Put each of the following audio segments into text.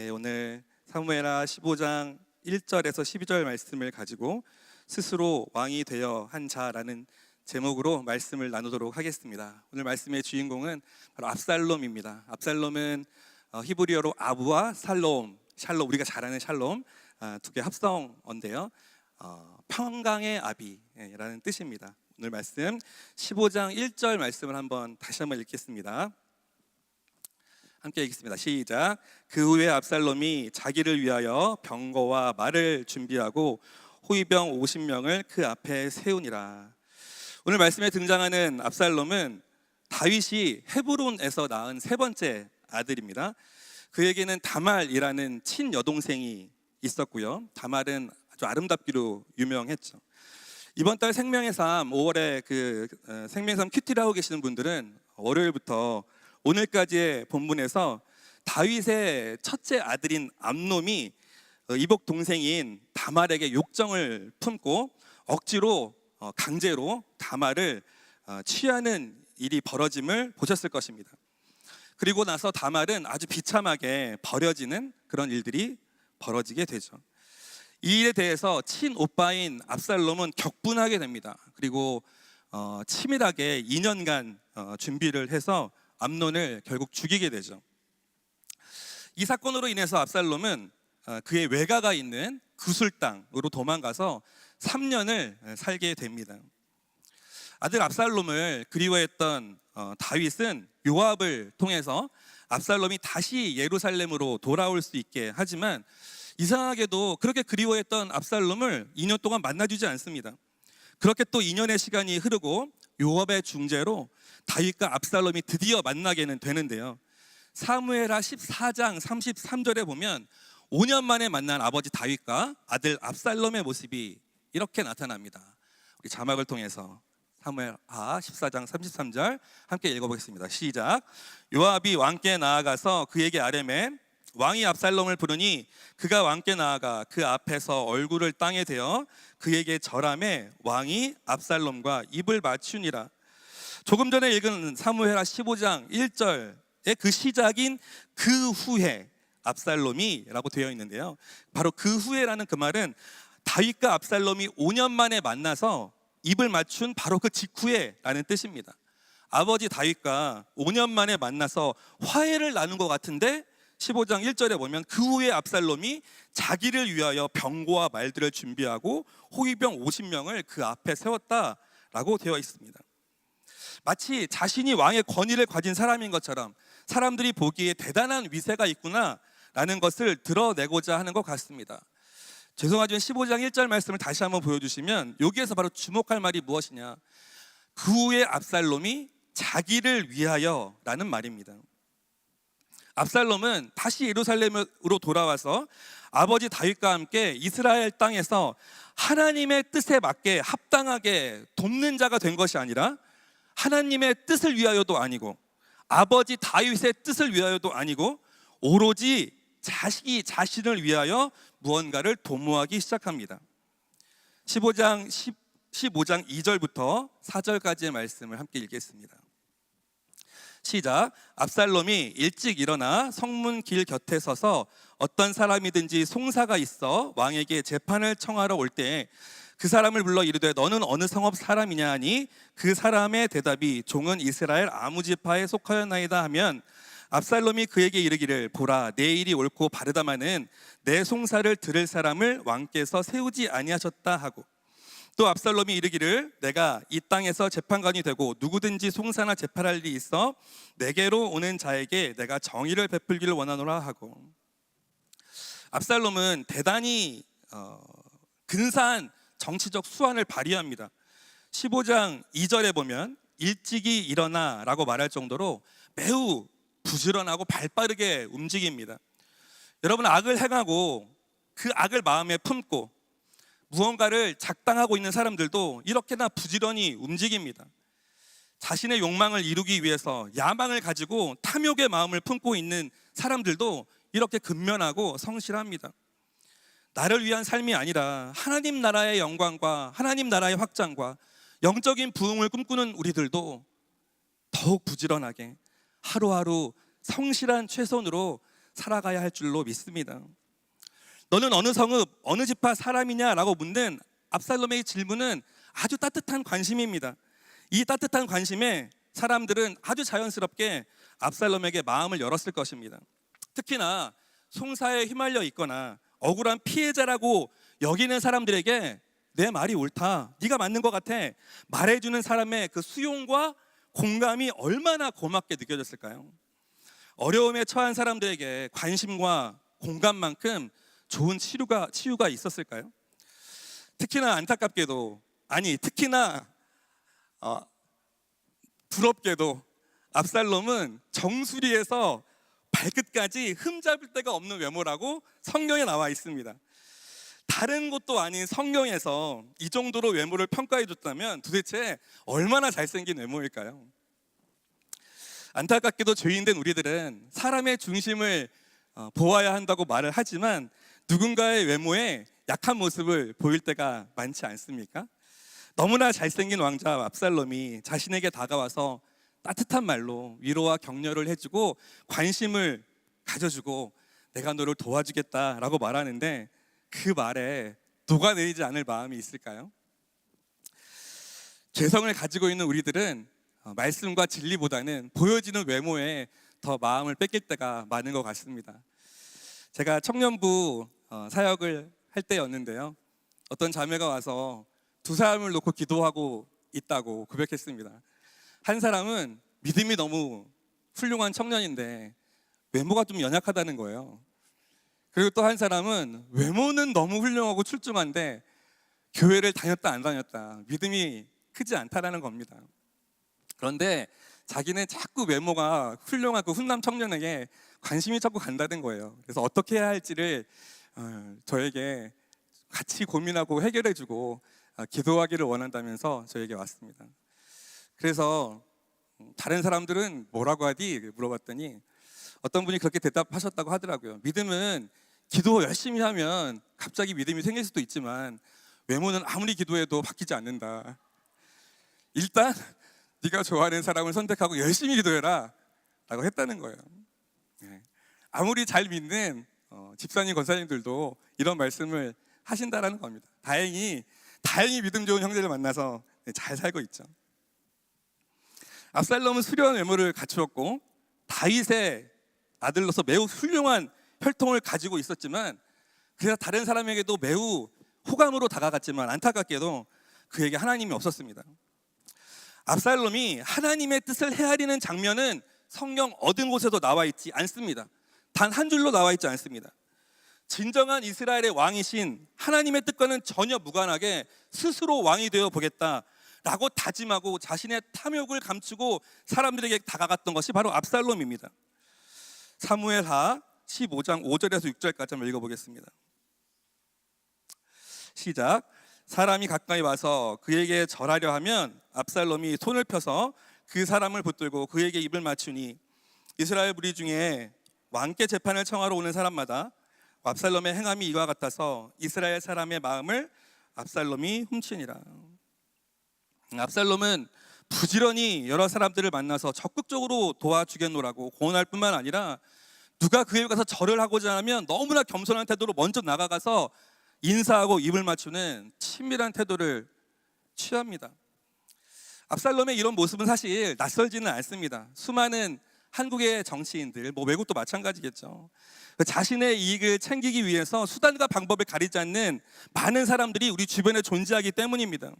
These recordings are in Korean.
네, 오늘 사무엘하 15장 1절에서 12절 말씀을 가지고 스스로 왕이 되어 한 자라는 제목으로 말씀을 나누도록 하겠습니다. 오늘 말씀의 주인공은 바로 압살롬입니다. 압살롬은 히브리어로 아부와 샬롬, 우리가 잘 아는 샬롬 두 개 합성어인데요. 평강의 아비라는 뜻입니다. 오늘 말씀 15장 1절 말씀을 다시 한번 읽겠습니다. 함께 읽겠습니다. 시작. 그 후에 압살롬이 자기를 위하여 병거와 말을 준비하고 호위병 50명을 그 앞에 세우니라. 오늘 말씀에 등장하는 압살롬은 다윗이 헤브론에서 낳은 세 번째 아들입니다. 그에게는 다말이라는 친여동생이 있었고요. 다말은 아주 아름답기로 유명했죠. 이번 달 생명의 삶 5월에 생명의 삶 큐티를 하고 계시는 분들은 월요일부터 오늘까지의 본문에서 다윗의 첫째 아들인 암놈이 이복 동생인 다말에게 욕정을 품고 억지로 강제로 다말을 취하는 일이 벌어짐을 보셨을 것입니다. 그리고 나서 다말은 아주 비참하게 버려지는 그런 일들이 벌어지게 되죠. 이 일에 대해서 친오빠인 압살롬은 격분하게 됩니다. 그리고 치밀하게 2년간 준비를 해서 암논을 결국 죽이게 되죠. 이 사건으로 인해서 압살롬은 그의 외가가 있는 구술 땅으로 도망가서 3년을 살게 됩니다. 아들 압살롬을 그리워했던 다윗은 요압을 통해서 압살롬이 다시 예루살렘으로 돌아올 수 있게 하지만 이상하게도 그렇게 그리워했던 압살롬을 2년 동안 만나주지 않습니다. 그렇게 또 2년의 시간이 흐르고 요압의 중재로 다윗과 압살롬이 드디어 만나게는 되는데요. 사무엘하 14장 33절에 보면 5년 만에 만난 아버지 다윗과 아들 압살롬의 모습이 이렇게 나타납니다. 우리 자막을 통해서 사무엘하 14장 33절 함께 읽어보겠습니다. 시작. 요압이 왕께 나아가서 그에게 아뢰매 왕이 압살롬을 부르니 그가 왕께 나아가 그 앞에서 얼굴을 땅에 대어 그에게 절하매 왕이 압살롬과 입을 맞추니라. 조금 전에 읽은 사무엘하 15장 1절의 그 시작인 그 후에 압살롬이 라고 되어 있는데요. 바로 그 후에라는 그 말은 다윗과 압살롬이 5년 만에 만나서 입을 맞춘 바로 그 직후에 라는 뜻입니다. 아버지 다윗과 5년 만에 만나서 화해를 나눈 것 같은데 15장 1절에 보면 그 후에 압살롬이 자기를 위하여 병거와 말들을 준비하고 호위병 50명을 그 앞에 세웠다라고 되어 있습니다. 마치 자신이 왕의 권위를 가진 사람인 것처럼 사람들이 보기에 대단한 위세가 있구나라는 것을 드러내고자 하는 것 같습니다. 죄송하지만 15장 1절 말씀을 다시 한번 보여주시면 여기에서 바로 주목할 말이 무엇이냐, 그 후에 압살롬이 자기를 위하여라는 말입니다. 압살롬은 다시 예루살렘으로 돌아와서 아버지 다윗과 함께 이스라엘 땅에서 하나님의 뜻에 맞게 합당하게 돕는 자가 된 것이 아니라 하나님의 뜻을 위하여도 아니고 아버지 다윗의 뜻을 위하여도 아니고 오로지 자신을 위하여 무언가를 도모하기 시작합니다. 15장 2절부터 4절까지의 말씀을 함께 읽겠습니다. 시작. 압살롬이 일찍 일어나 성문 길 곁에 서서 어떤 사람이든지 송사가 있어 왕에게 재판을 청하러 올 때 그 사람을 불러 이르되 너는 어느 성읍 사람이냐 하니 그 사람의 대답이 종은 이스라엘 아무 지파에 속하였나이다 하면 압살롬이 그에게 이르기를 보라 내 일이 옳고 바르다마는 내 송사를 들을 사람을 왕께서 세우지 아니하셨다 하고 또 압살롬이 이르기를 내가 이 땅에서 재판관이 되고 누구든지 송사나 재판할 일이 있어 내게로 오는 자에게 내가 정의를 베풀기를 원하노라 하고, 압살롬은 대단히 근사한 정치적 수완을 발휘합니다. 15장 2절에 보면 일찍이 일어나 라고 말할 정도로 매우 부지런하고 발빠르게 움직입니다. 여러분, 악을 행하고 그 악을 마음에 품고 무언가를 작당하고 있는 사람들도 이렇게나 부지런히 움직입니다. 자신의 욕망을 이루기 위해서 야망을 가지고 탐욕의 마음을 품고 있는 사람들도 이렇게 근면하고 성실합니다. 나를 위한 삶이 아니라 하나님 나라의 영광과 하나님 나라의 확장과 영적인 부흥을 꿈꾸는 우리들도 더욱 부지런하게 하루하루 성실한 최선으로 살아가야 할 줄로 믿습니다. 너는 어느 성읍, 어느 지파 사람이냐라고 묻는 압살롬의 질문은 아주 따뜻한 관심입니다. 이 따뜻한 관심에 사람들은 아주 자연스럽게 압살롬에게 마음을 열었을 것입니다. 특히나 송사에 휘말려 있거나 억울한 피해자라고 여기는 사람들에게 내 말이 옳다, 네가 맞는 것 같아 말해주는 사람의 그 수용과 공감이 얼마나 고맙게 느껴졌을까요? 어려움에 처한 사람들에게 관심과 공감만큼 좋은 치유가 있었을까요? 특히나 안타깝게도, 아니 특히나 부럽게도 압살롬은 정수리에서 발끝까지 흠잡을 데가 없는 외모라고 성경에 나와 있습니다. 다른 곳도 아닌 성경에서 이 정도로 외모를 평가해 줬다면 도대체 얼마나 잘생긴 외모일까요? 안타깝게도 죄인된 우리들은 사람의 중심을 보아야 한다고 말을 하지만 누군가의 외모에 약한 모습을 보일 때가 많지 않습니까? 너무나 잘생긴 왕자 압살롬이 자신에게 다가와서 따뜻한 말로 위로와 격려를 해주고 관심을 가져주고 내가 너를 도와주겠다라고 말하는데 그 말에 녹아내리지 않을 마음이 있을까요? 죄성을 가지고 있는 우리들은 말씀과 진리보다는 보여지는 외모에 더 마음을 뺏길 때가 많은 것 같습니다. 제가 청년부 사역을 할 때였는데요, 어떤 자매가 와서 두 사람을 놓고 기도하고 있다고 고백했습니다. 한 사람은 믿음이 너무 훌륭한 청년인데 외모가 좀 연약하다는 거예요. 그리고 또 한 사람은 외모는 너무 훌륭하고 출중한데 교회를 다녔다 안 다녔다, 믿음이 크지 않다라는 겁니다. 그런데 자기는 자꾸 외모가 훌륭한 그 훈남 청년에게 관심이 자꾸 간다는 거예요. 그래서 어떻게 해야 할지를 저에게 같이 고민하고 해결해주고 기도하기를 원한다면서 저에게 왔습니다. 그래서 다른 사람들은 뭐라고 하디 물어봤더니 어떤 분이 그렇게 대답하셨다고 하더라고요. 믿음은 기도 열심히 하면 갑자기 믿음이 생길 수도 있지만 외모는 아무리 기도해도 바뀌지 않는다. 일단 네가 좋아하는 사람을 선택하고 열심히 기도해라 라고 했다는 거예요. 아무리 잘 믿는 집사님, 권사님들도 이런 말씀을 하신다라는 겁니다. 다행히 믿음 좋은 형제를 만나서 잘 살고 있죠. 압살롬은 수려한 외모를 갖추었고 다윗의 아들로서 매우 훌륭한 혈통을 가지고 있었지만 그래서 다른 사람에게도 매우 호감으로 다가갔지만 안타깝게도 그에게 하나님이 없었습니다. 압살롬이 하나님의 뜻을 헤아리는 장면은 성경 어느 곳에도 나와 있지 않습니다. 단 한 줄로 나와 있지 않습니다. 진정한 이스라엘의 왕이신 하나님의 뜻과는 전혀 무관하게 스스로 왕이 되어 보겠다라고 다짐하고 자신의 탐욕을 감추고 사람들에게 다가갔던 것이 바로 압살롬입니다. 사무엘하 15장 5절에서 6절까지 한번 읽어보겠습니다. 시작. 사람이 가까이 와서 그에게 절하려 하면 압살롬이 손을 펴서 그 사람을 붙들고 그에게 입을 맞추니 이스라엘 무리 중에 왕께 재판을 청하러 오는 사람마다 압살롬의 행함이 이와 같아서 이스라엘 사람의 마음을 압살롬이 훔치니라. 압살롬은 부지런히 여러 사람들을 만나서 적극적으로 도와주겠노라고 고언할 뿐만 아니라 누가 그에 가서 절을 하고자 하면 너무나 겸손한 태도로 먼저 나가가서 인사하고 입을 맞추는 친밀한 태도를 취합니다. 압살롬의 이런 모습은 사실 낯설지는 않습니다. 수많은 한국의 정치인들, 외국도 마찬가지겠죠. 자신의 이익을 챙기기 위해서 수단과 방법을 가리지 않는 많은 사람들이 우리 주변에 존재하기 때문입니다.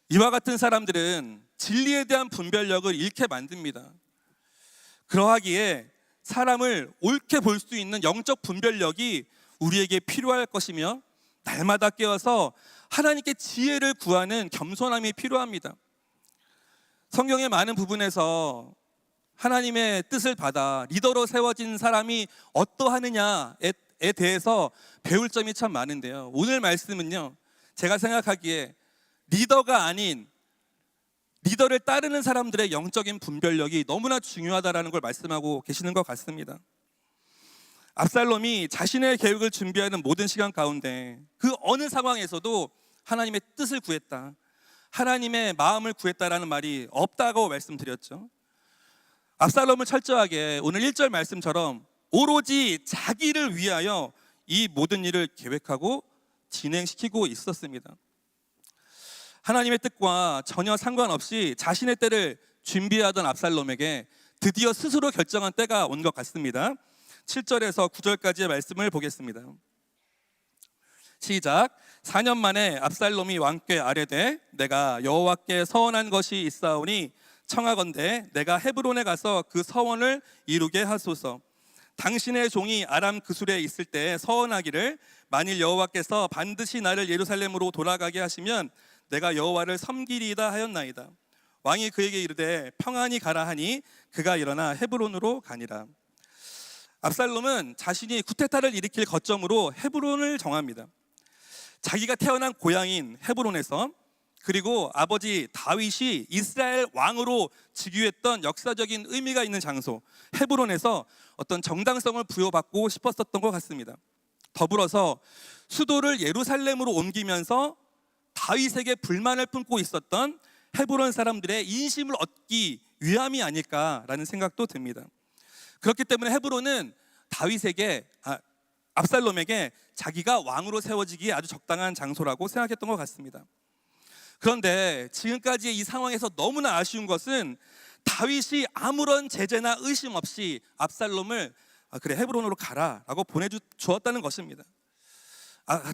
이와 같은 사람들은 진리에 대한 분별력을 잃게 만듭니다. 그러하기에 사람을 옳게 볼 수 있는 영적 분별력이 우리에게 필요할 것이며 날마다 깨어서 하나님께 지혜를 구하는 겸손함이 필요합니다. 성경의 많은 부분에서 하나님의 뜻을 받아 리더로 세워진 사람이 어떠하느냐에 대해서 배울 점이 참 많은데요, 오늘 말씀은요, 제가 생각하기에 리더가 아닌 리더를 따르는 사람들의 영적인 분별력이 너무나 중요하다는 걸 말씀하고 계시는 것 같습니다. 압살롬이 자신의 계획을 준비하는 모든 시간 가운데 그 어느 상황에서도 하나님의 뜻을 구했다, 하나님의 마음을 구했다라는 말이 없다고 말씀드렸죠. 압살롬은 철저하게 오늘 1절 말씀처럼 오로지 자기를 위하여 이 모든 일을 계획하고 진행시키고 있었습니다. 하나님의 뜻과 전혀 상관없이 자신의 때를 준비하던 압살롬에게 드디어 스스로 결정한 때가 온 것 같습니다. 7절에서 9절까지의 말씀을 보겠습니다. 시작. 4년 만에 압살롬이 왕께 아뢰되 내가 여호와께 서원한 것이 있사오니 청하건대 내가 헤브론에 가서 그 서원을 이루게 하소서. 당신의 종이 아람 그술에 있을 때 서원하기를 만일 여호와께서 반드시 나를 예루살렘으로 돌아가게 하시면 내가 여호와를 섬기리이다 하였나이다. 왕이 그에게 이르되 평안히 가라 하니 그가 일어나 헤브론으로 가니라. 압살롬은 자신이 쿠데타를 일으킬 거점으로 헤브론을 정합니다. 자기가 태어난 고향인 헤브론에서, 그리고 아버지 다윗이 이스라엘 왕으로 즉위했던 역사적인 의미가 있는 장소 헤브론에서 어떤 정당성을 부여받고 싶었었던 것 같습니다. 더불어서 수도를 예루살렘으로 옮기면서 다윗에게 불만을 품고 있었던 헤브론 사람들의 인심을 얻기 위함이 아닐까라는 생각도 듭니다. 그렇기 때문에 헤브론은 압살롬에게 자기가 왕으로 세워지기에 아주 적당한 장소라고 생각했던 것 같습니다. 그런데 지금까지의 이 상황에서 너무나 아쉬운 것은 다윗이 아무런 제재나 의심 없이 압살롬을 그래 헤브론으로 가라라고 보내주었다는 것입니다.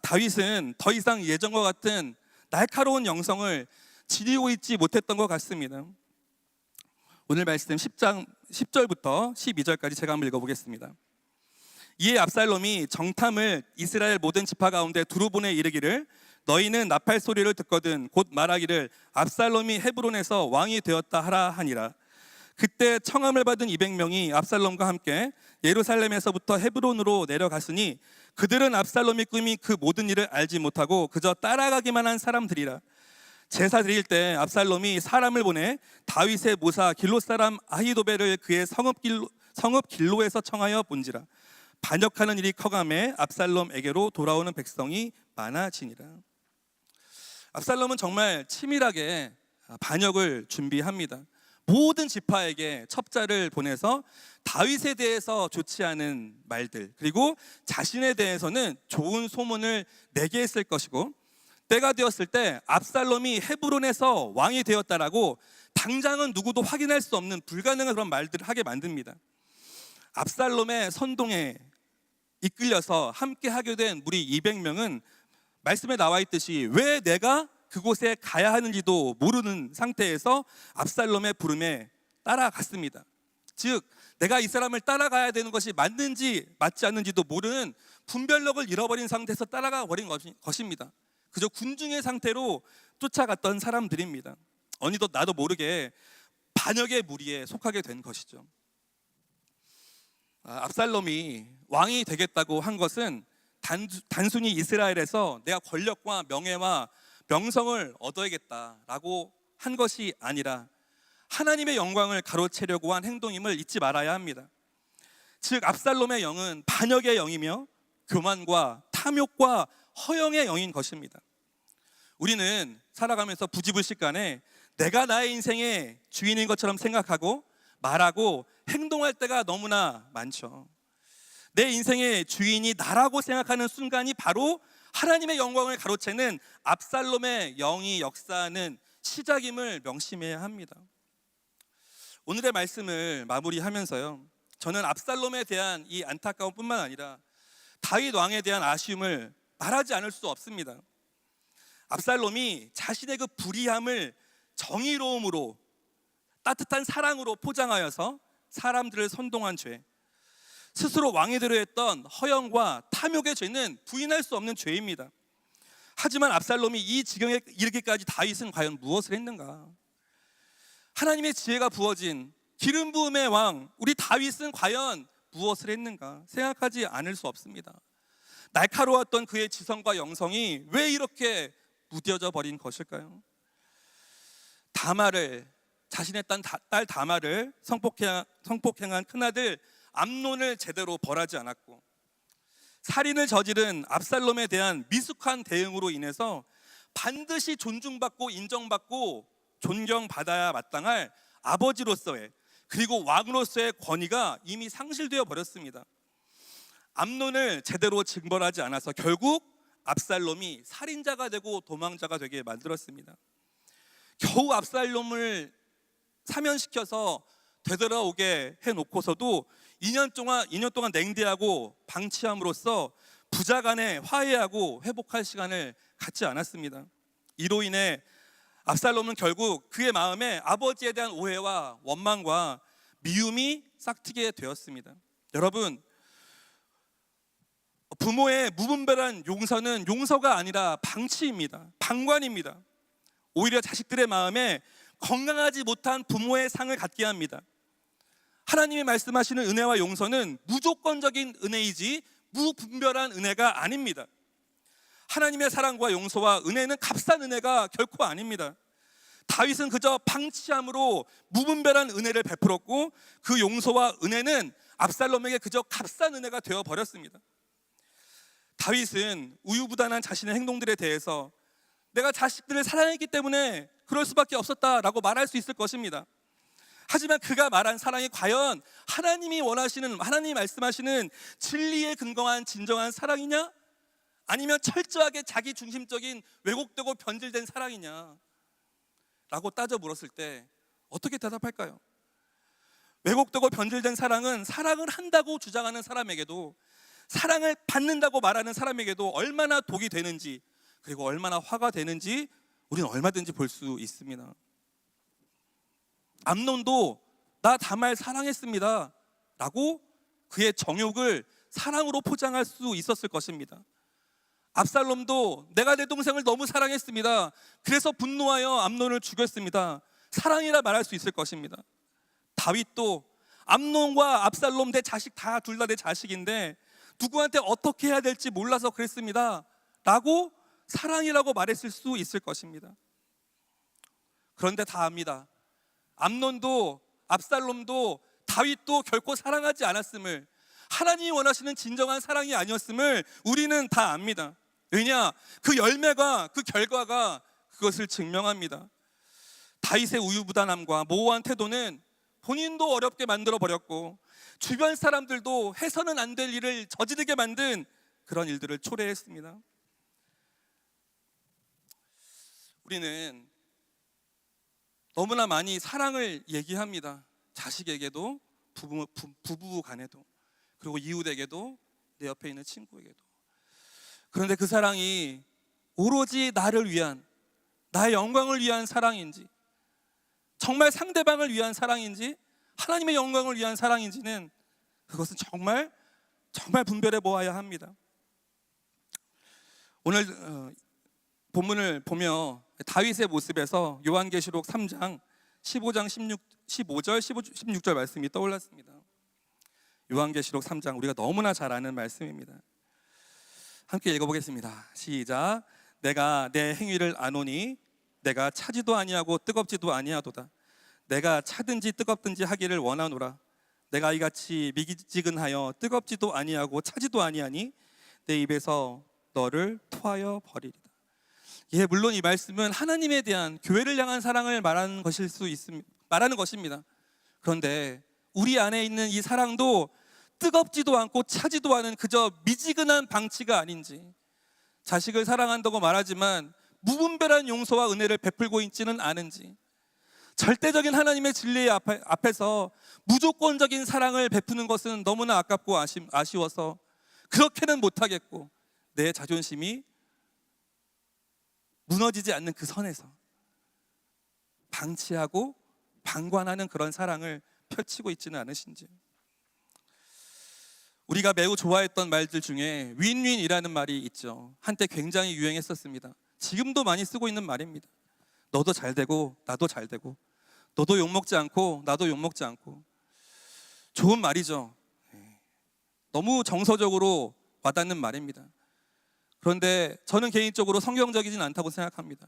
다윗은 더 이상 예전과 같은 날카로운 영성을 지니고 있지 못했던 것 같습니다. 오늘 말씀 10장 10절부터 12절까지 제가 한번 읽어보겠습니다. 이에 압살롬이 정탐을 이스라엘 모든 지파 가운데 두루 보내 이르기를 너희는 나팔 소리를 듣거든 곧 말하기를 압살롬이 헤브론에서 왕이 되었다 하라 하니라. 그때 청함을 받은 200명이 압살롬과 함께 예루살렘에서부터 헤브론으로 내려갔으니 그들은 압살롬이 꾸민 그 모든 일을 알지 못하고 그저 따라가기만 한 사람들이라. 제사 드릴 때 압살롬이 사람을 보내 다윗의 모사 길롯 사람 아히도벨을 그의 성읍 길로에서 청하여 본지라. 반역하는 일이 커가매 압살롬에게로 돌아오는 백성이 많아지니라. 압살롬은 정말 치밀하게 반역을 준비합니다. 모든 지파에게 첩자를 보내서 다윗에 대해서 좋지 않은 말들, 그리고 자신에 대해서는 좋은 소문을 내게 했을 것이고, 때가 되었을 때 압살롬이 헤브론에서 왕이 되었다라고 당장은 누구도 확인할 수 없는 불가능한 그런 말들을 하게 만듭니다. 압살롬의 선동에 이끌려서 함께 하게 된 무리 200명은 말씀에 나와 있듯이 왜 내가 그곳에 가야 하는지도 모르는 상태에서 압살롬의 부름에 따라갔습니다. 즉 내가 이 사람을 따라가야 되는 것이 맞는지 맞지 않는지도 모르는 분별력을 잃어버린 상태에서 따라가 버린 것입니다. 그저 군중의 상태로 쫓아갔던 사람들입니다. 어느덧 나도 모르게 반역의 무리에 속하게 된 것이죠. 압살롬이 왕이 되겠다고 한 것은 단순히 이스라엘에서 내가 권력과 명예와 명성을 얻어야겠다라고 한 것이 아니라 하나님의 영광을 가로채려고 한 행동임을 잊지 말아야 합니다. 즉 압살롬의 영은 반역의 영이며 교만과 탐욕과 허영의 영인 것입니다. 우리는 살아가면서 부지불식간에 내가 나의 인생의 주인인 것처럼 생각하고 말하고 행동할 때가 너무나 많죠. 내 인생의 주인이 나라고 생각하는 순간이 바로 하나님의 영광을 가로채는 압살롬의 영이 역사하는 시작임을 명심해야 합니다. 오늘의 말씀을 마무리하면서요, 저는 압살롬에 대한 이 안타까움 뿐만 아니라 다윗 왕에 대한 아쉬움을 말하지 않을 수 없습니다. 압살롬이 자신의 그 불의함을 정의로움으로, 따뜻한 사랑으로 포장하여서 사람들을 선동한 죄, 스스로 왕이 되려 했던 허영과 탐욕의 죄는 부인할 수 없는 죄입니다. 하지만 압살롬이 이 지경에 이르기까지 다윗은 과연 무엇을 했는가? 하나님의 지혜가 부어진 기름 부음의 왕 우리 다윗은 과연 무엇을 했는가? 생각하지 않을 수 없습니다. 날카로웠던 그의 지성과 영성이 왜 이렇게 무뎌져 버린 것일까요? 자신의 딸 다말을 성폭행한 큰아들 암논을 제대로 벌하지 않았고, 살인을 저지른 압살롬에 대한 미숙한 대응으로 인해서 반드시 존중받고 인정받고 존경받아야 마땅할 아버지로서의, 그리고 왕으로서의 권위가 이미 상실되어 버렸습니다. 암논을 제대로 징벌하지 않아서 결국 압살롬이 살인자가 되고 도망자가 되게 만들었습니다. 겨우 압살롬을 사면시켜서 되돌아오게 해놓고서도 2년 동안 냉대하고 방치함으로써 부자 간에 화해하고 회복할 시간을 갖지 않았습니다. 이로 인해 압살롬은 결국 그의 마음에 아버지에 대한 오해와 원망과 미움이 싹트게 되었습니다. 여러분, 부모의 무분별한 용서는 용서가 아니라 방치입니다. 방관입니다. 오히려 자식들의 마음에 건강하지 못한 부모의 상을 갖게 합니다. 하나님이 말씀하시는 은혜와 용서는 무조건적인 은혜이지 무분별한 은혜가 아닙니다. 하나님의 사랑과 용서와 은혜는 값싼 은혜가 결코 아닙니다. 다윗은 그저 방치함으로 무분별한 은혜를 베풀었고 그 용서와 은혜는 압살롬에게 그저 값싼 은혜가 되어버렸습니다. 다윗은 우유부단한 자신의 행동들에 대해서 내가 자식들을 사랑했기 때문에 그럴 수밖에 없었다라고 말할 수 있을 것입니다. 하지만 그가 말한 사랑이 과연 하나님이 원하시는, 하나님이 말씀하시는 진리에 근거한 진정한 사랑이냐? 아니면 철저하게 자기 중심적인 왜곡되고 변질된 사랑이냐? 라고 따져 물었을 때 어떻게 대답할까요? 왜곡되고 변질된 사랑은 사랑을 한다고 주장하는 사람에게도, 사랑을 받는다고 말하는 사람에게도 얼마나 독이 되는지, 그리고 얼마나 화가 되는지 우리는 얼마든지 볼 수 있습니다. 암논도 나 다말 사랑했습니다 라고 그의 정욕을 사랑으로 포장할 수 있었을 것입니다. 압살롬도 내가 내 동생을 너무 사랑했습니다, 그래서 분노하여 암논을 죽였습니다, 사랑이라 말할 수 있을 것입니다. 다윗도 암논과 압살롬 내 자식 다 둘 다 내 자식인데 누구한테 어떻게 해야 될지 몰라서 그랬습니다 라고 사랑이라고 말했을 수 있을 것입니다. 그런데 다 압니다. 암논도 압살롬도 다윗도 결코 사랑하지 않았음을, 하나님이 원하시는 진정한 사랑이 아니었음을 우리는 다 압니다. 왜냐? 그 열매가, 그 결과가 그것을 증명합니다. 다윗의 우유부단함과 모호한 태도는 본인도 어렵게 만들어 버렸고 주변 사람들도 해서는 안 될 일을 저지르게 만든 그런 일들을 초래했습니다. 우리는 너무나 많이 사랑을 얘기합니다. 자식에게도, 부부 간에도, 그리고 이웃에게도, 내 옆에 있는 친구에게도. 그런데 그 사랑이 오로지 나를 위한, 나의 영광을 위한 사랑인지, 정말 상대방을 위한 사랑인지, 하나님의 영광을 위한 사랑인지는 그것은 정말 분별해 보아야 합니다. 오늘 본문을 보며 다윗의 모습에서 요한계시록 3장 15절 16절 말씀이 떠올랐습니다. 요한계시록 3장, 우리가 너무나 잘 아는 말씀입니다. 함께 읽어보겠습니다. 시작. 내가 내 행위를 아노니 내가 차지도 아니하고 뜨겁지도 아니하도다. 내가 차든지 뜨겁든지 하기를 원하노라. 내가 이같이 미지근하여 뜨겁지도 아니하고 차지도 아니하니 내 입에서 너를 토하여 버리리다. 예, 물론 이 말씀은 하나님에 대한, 교회를 향한 사랑을 말하는 것입니다. 그런데 우리 안에 있는 이 사랑도 뜨겁지도 않고 차지도 않은 그저 미지근한 방치가 아닌지, 자식을 사랑한다고 말하지만 무분별한 용서와 은혜를 베풀고 있지는 않은지, 절대적인 하나님의 진리 앞에서 무조건적인 사랑을 베푸는 것은 너무나 아깝고 아쉬워서 그렇게는 못하겠고, 내 자존심이 무너지지 않는 그 선에서 방치하고 방관하는 그런 사랑을 펼치고 있지는 않으신지. 우리가 매우 좋아했던 말들 중에 윈윈이라는 말이 있죠. 한때 굉장히 유행했었습니다. 지금도 많이 쓰고 있는 말입니다. 너도 잘 되고 나도 잘 되고, 너도 욕먹지 않고 나도 욕먹지 않고. 좋은 말이죠. 너무 정서적으로 와닿는 말입니다. 그런데 저는 개인적으로 성경적이진 않다고 생각합니다.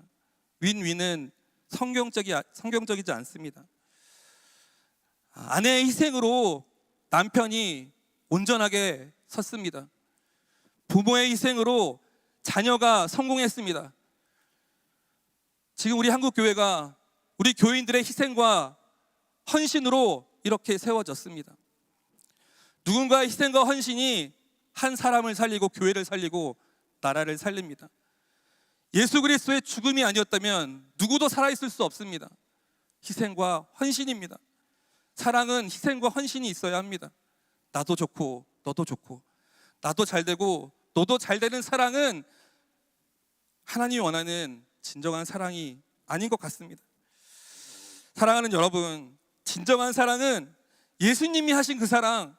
윈윈은 성경적이지 않습니다. 아내의 희생으로 남편이 온전하게 섰습니다. 부모의 희생으로 자녀가 성공했습니다. 지금 우리 한국교회가 우리 교인들의 희생과 헌신으로 이렇게 세워졌습니다. 누군가의 희생과 헌신이 한 사람을 살리고 교회를 살리고 나라를 살립니다. 예수 그리스도의 죽음이 아니었다면 누구도 살아있을 수 없습니다. 희생과 헌신입니다. 사랑은 희생과 헌신이 있어야 합니다. 나도 좋고 너도 좋고, 나도 잘되고 너도 잘되는 사랑은 하나님이 원하는 진정한 사랑이 아닌 것 같습니다. 사랑하는 여러분, 진정한 사랑은 예수님이 하신 그 사랑,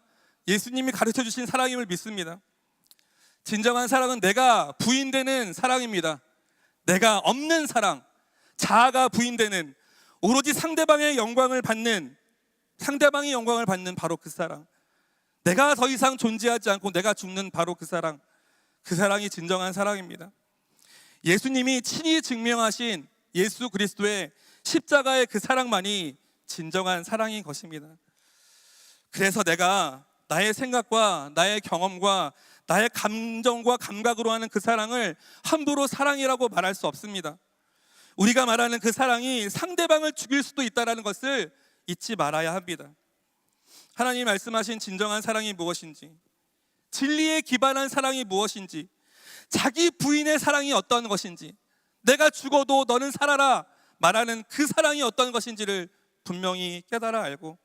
예수님이 가르쳐 주신 사랑임을 믿습니다. 진정한 사랑은 내가 부인되는 사랑입니다. 내가 없는 사랑, 자아가 부인되는, 오로지 상대방의 영광을 받는 바로 그 사랑, 내가 더 이상 존재하지 않고 내가 죽는 바로 그 사랑, 그 사랑이 진정한 사랑입니다. 예수님이 친히 증명하신 예수 그리스도의 십자가의 그 사랑만이 진정한 사랑인 것입니다. 그래서 내가 나의 생각과 나의 경험과 나의 감정과 감각으로 하는 그 사랑을 함부로 사랑이라고 말할 수 없습니다. 우리가 말하는 그 사랑이 상대방을 죽일 수도 있다는 것을 잊지 말아야 합니다. 하나님이 말씀하신 진정한 사랑이 무엇인지, 진리에 기반한 사랑이 무엇인지, 자기 부인의 사랑이 어떤 것인지, 내가 죽어도 너는 살아라 말하는 그 사랑이 어떤 것인지를 분명히 깨달아 알고,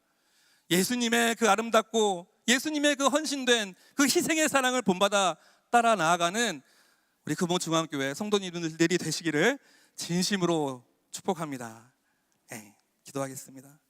예수님의 그 아름답고 예수님의 그 헌신된 그 희생의 사랑을 본받아 따라 나아가는 우리 금호중앙교회 성도님들이 되시기를 진심으로 축복합니다. 네, 기도하겠습니다.